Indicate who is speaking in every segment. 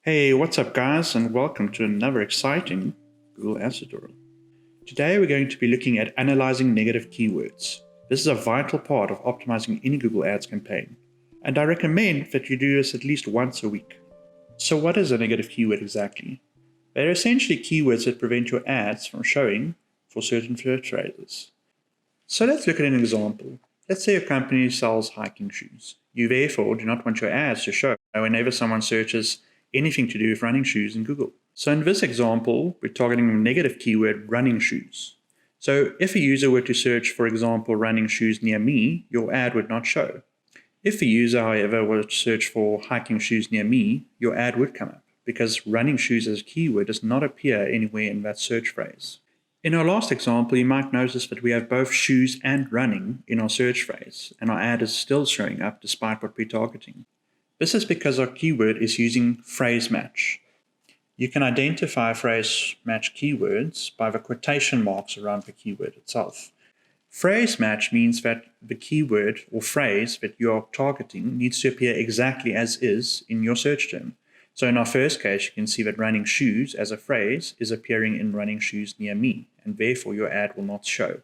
Speaker 1: Hey, what's up guys, and welcome to another exciting Google Ads tutorial. Today we're going to be looking at analyzing negative keywords. This is a vital part of optimizing any Google Ads campaign, and I recommend that you do this at least once a week. So what is a negative keyword exactly? They're essentially keywords that prevent your ads from showing for certain search phrases. So let's look at an example. Let's say your company sells hiking shoes. You therefore do not want your ads to show whenever someone searches anything to do with running shoes in Google. So in this example, we're targeting the negative keyword running shoes. So if a user were to search, for example, running shoes near me, your ad would not show. If a user, however, were to search for hiking shoes near me, your ad would come up because running shoes as a keyword does not appear anywhere in that search phrase. In our last example, you might notice that we have both shoes and running in our search phrase, and our ad is still showing up despite what we're targeting. This is because our keyword is using phrase match. You can identify phrase match keywords by the quotation marks around the keyword itself. Phrase match means that the keyword or phrase that you are targeting needs to appear exactly as is in your search term. So in our first case, you can see that running shoes as a phrase is appearing in running shoes near me, and therefore your ad will not show.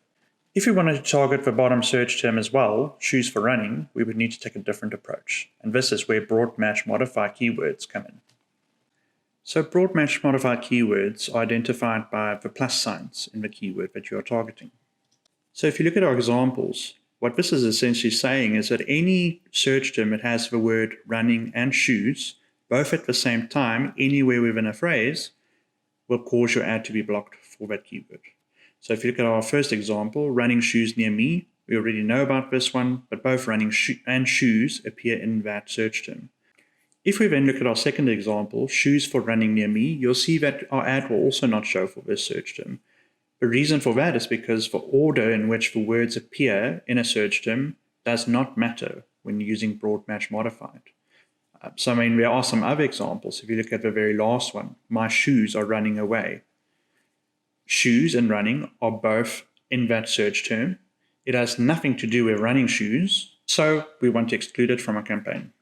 Speaker 1: If we wanted to target the bottom search term as well, shoes for running, we would need to take a different approach. And this is where broad match modifier keywords come in. So broad match modifier keywords are identified by the plus signs in the keyword that you are targeting. So if you look at our examples, what this is essentially saying is that any search term that has the word running and shoes, both at the same time, anywhere within a phrase, will cause your ad to be blocked for that keyword. So if you look at our first example, running shoes near me, we already know about this one, but both running and shoes appear in that search term. If we then look at our second example, shoes for running near me, you'll see that our ad will also not show for this search term. The reason for that is because the order in which the words appear in a search term does not matter when using broad match modified. There are some other examples. If you look at the very last one, my shoes are running away. Shoes and running are both in that search term. It has nothing to do with running shoes, so we want to exclude it from our campaign.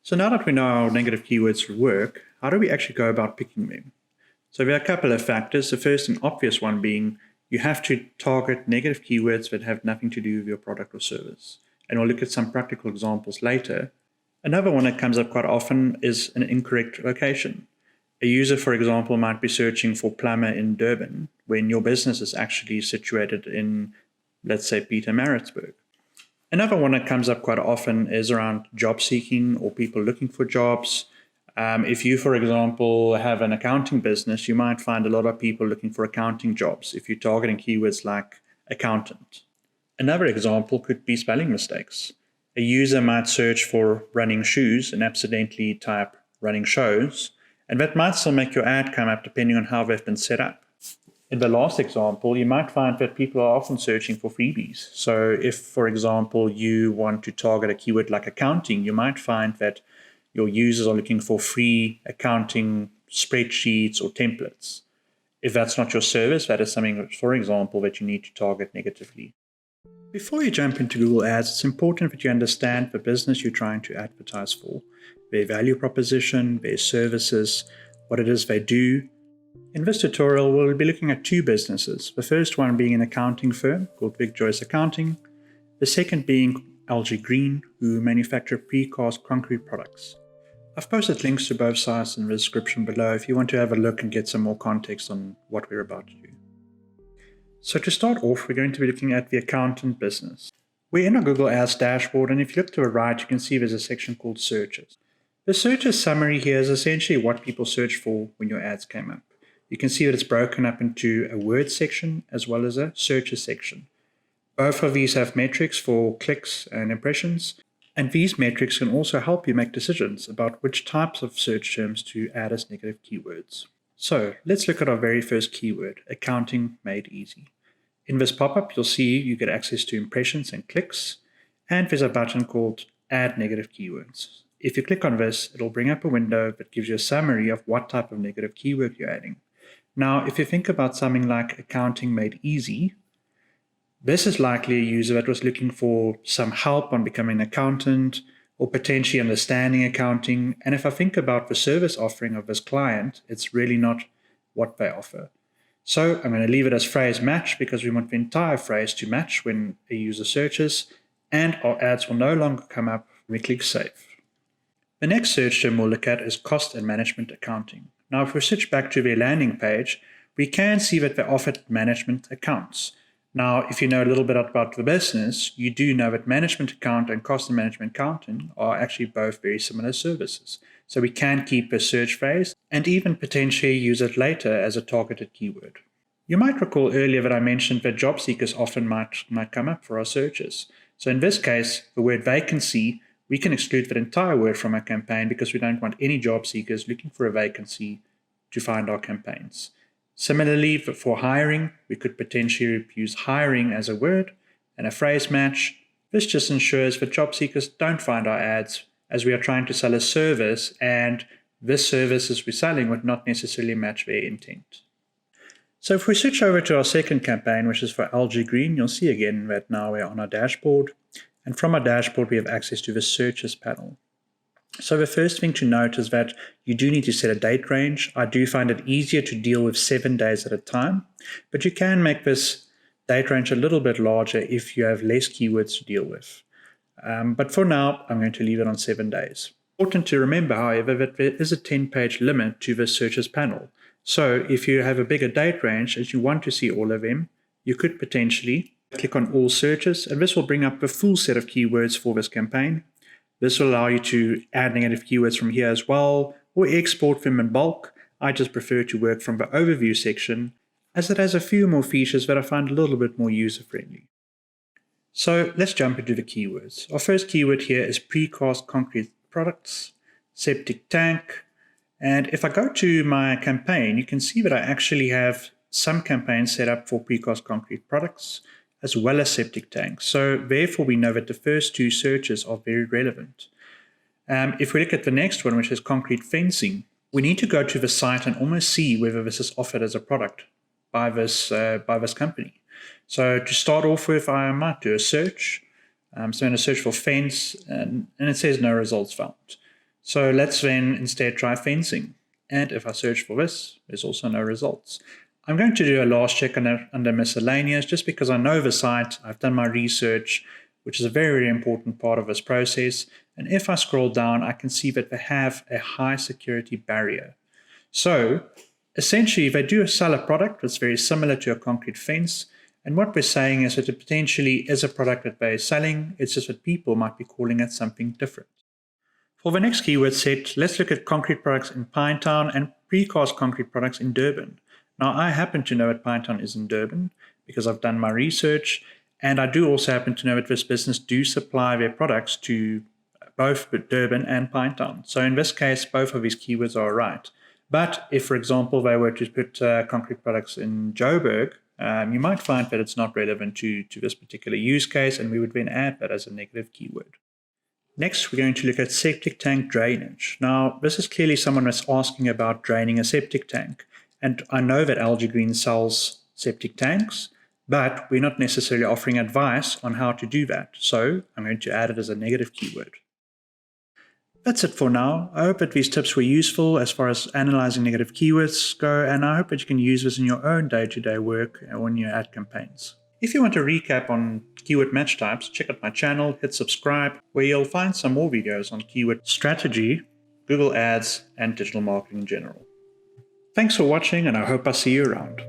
Speaker 1: So now that we know how negative keywords work, how do we actually go about picking them? So there are a couple of factors. The first and obvious one being you have to target negative keywords that have nothing to do with your product or service. And we'll look at some practical examples later. Another one that comes up quite often is an incorrect location. A user, for example, might be searching for plumber in Durban when your business is actually situated in, let's say, Pietermaritzburg. Another one that comes up quite often is around job seeking or people looking for jobs. If you, for example, have an accounting business, you might find a lot of people looking for accounting jobs if you're targeting keywords like accountant. Another example could be spelling mistakes. A user might search for running shoes and accidentally type running shows, and that might still make your ad come up depending on how they've been set up. In the last example, you might find that people are often searching for freebies. So if, for example, you want to target a keyword like accounting, you might find that your users are looking for free accounting spreadsheets or templates. If that's not your service, that is something, for example, that you need to target negatively. Before you jump into Google Ads, it's important that you understand the business you're trying to advertise for, their value proposition, their services, what it is they do. In this tutorial, we'll be looking at two businesses, the first one being an accounting firm called Big Joyce Accounting, the second being LG Green, who manufacture precast concrete products. I've posted links to both sites in the description below if you want to have a look and get some more context on what we're about to do. So to start off, we're going to be looking at the accountant business. We're in our Google Ads dashboard, and if you look to the right, you can see there's a section called Searches. The searches summary here is essentially what people searched for when your ads came up. You can see that it's broken up into a word section as well as a searches section. Both of these have metrics for clicks and impressions, and these metrics can also help you make decisions about which types of search terms to add as negative keywords. So let's look at our very first keyword, accounting made easy. In this pop-up, you'll see you get access to impressions and clicks, and there's a button called Add Negative Keywords. If you click on this, it'll bring up a window that gives you a summary of what type of negative keyword you're adding. Now, if you think about something like accounting made easy, this is likely a user that was looking for some help on becoming an accountant, or potentially understanding accounting. And if I think about the service offering of this client, it's really not what they offer. So I'm going to leave it as phrase match because we want the entire phrase to match when a user searches, and our ads will no longer come up when we click save. The next search term we'll look at is cost and management accounting. Now, if we switch back to their landing page, we can see that they offered management accounts. Now, if you know a little bit about the business, you do know that management account and cost and management accounting are actually both very similar services. So we can keep a search phrase and even potentially use it later as a targeted keyword. You might recall earlier that I mentioned that job seekers often might come up for our searches. So in this case, the word vacancy, we can exclude that entire word from our campaign because we don't want any job seekers looking for a vacancy to find our campaigns. Similarly, for hiring, we could potentially use hiring as a word and a phrase match. This just ensures that job seekers don't find our ads as we are trying to sell a service, and this service as we're selling would not necessarily match their intent. So if we switch over to our second campaign, which is for Algae Green, you'll see again that now we're on our dashboard. And from our dashboard, we have access to the searches panel. So the first thing to note is that you do need to set a date range. I do find it easier to deal with 7 days at a time, but you can make this date range a little bit larger if you have less keywords to deal with. But for now, I'm going to leave it on 7 days. Important to remember, however, that there is a 10-page limit to the searches panel. So if you have a bigger date range and you want to see all of them, you could potentially click on all searches, and this will bring up the full set of keywords for this campaign. This will allow you to add negative keywords from here as well, or export them in bulk. I just prefer to work from the overview section, as it has a few more features that I find a little bit more user-friendly. So let's jump into the keywords. Our first keyword here is precast concrete products, septic tank. And if I go to my campaign, you can see that I actually have some campaigns set up for precast concrete products, as well as septic tanks. So therefore, we know that the first two searches are very relevant. If we look at the next one, which is concrete fencing, we need to go to the site and almost see whether this is offered as a product by this company. So to start off with, I might do a search. So I'm going to search for fence, and it says no results found. So let's then instead try fencing. And if I search for this, there's also no results. I'm going to do a last check under miscellaneous just because I know the site, I've done my research, which is a very, very important part of this process. And if I scroll down, I can see that they have a high security barrier. So essentially, they do sell a product that's very similar to a concrete fence. And what we're saying is that it potentially is a product that they're selling. It's just that people might be calling it something different. For the next keyword set, let's look at concrete products in Pinetown and precast concrete products in Durban. Now, I happen to know that Pinetown is in Durban because I've done my research, and I do also happen to know that this business do supply their products to both Durban and Pinetown. So in this case, both of these keywords are right. But if, for example, they were to put concrete products in Joburg, you might find that it's not relevant to this particular use case, and we would then add that as a negative keyword. Next, we're going to look at septic tank drainage. Now, this is clearly someone that's asking about draining a septic tank. And I know that Algae Green sells septic tanks, but we're not necessarily offering advice on how to do that. So I'm going to add it as a negative keyword. That's it for now. I hope that these tips were useful as far as analyzing negative keywords go, and I hope that you can use this in your own day-to-day work when you ad campaigns. If you want a recap on keyword match types, check out my channel, hit subscribe, where you'll find some more videos on keyword strategy, Google Ads, and digital marketing in general. Thanks for watching, and I hope I see you around.